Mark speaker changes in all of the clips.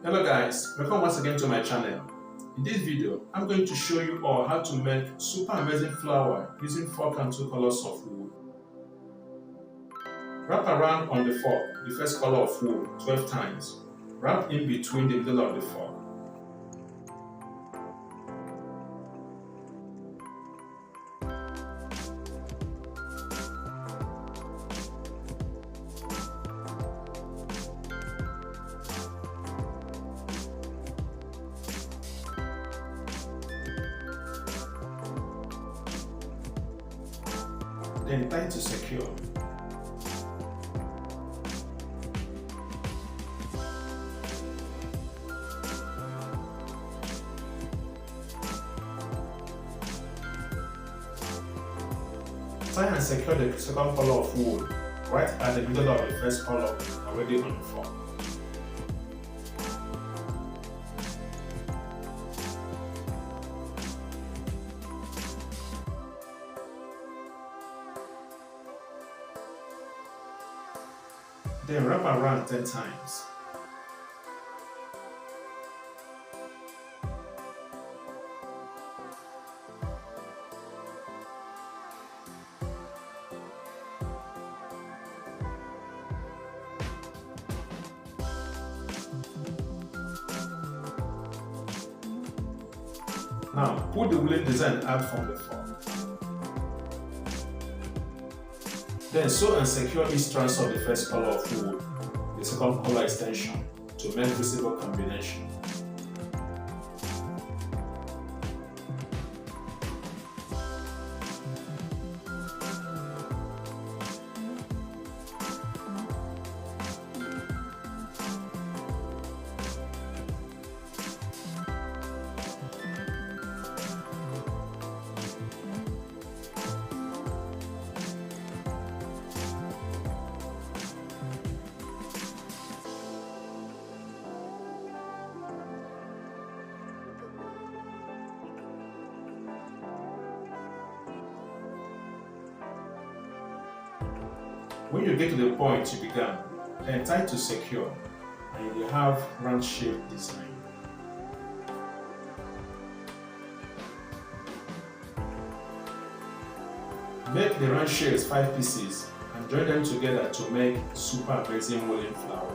Speaker 1: Hello guys, welcome once again to my channel. In this video, I'm going to show you all how to make super amazing flower using fork and two colors of wool. Wrap around on the fork the first color of wool 12 times. Wrap in between the middle of the fork. Then tie to secure. Tie and secure the second color of wool right at the middle of the first color already on the fork. Then wrap around 10 times. Now, pull the woolen design out from the fork. Then sew and secure each strand of the first color of wool, the second color extension, to make visible combination. When you get to the point you began, then tie to secure, and you will have round shaped design. Make the round shapes 5 pieces and join them together to make super amazing woolen flower.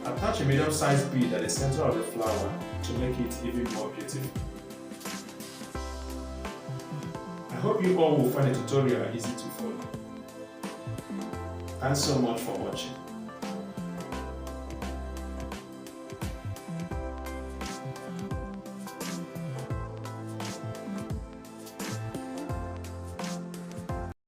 Speaker 1: Attach a medium-sized bead at the center of the flower to make it even more beautiful. I hope you all will find the tutorial easy to follow. Thanks so much for watching.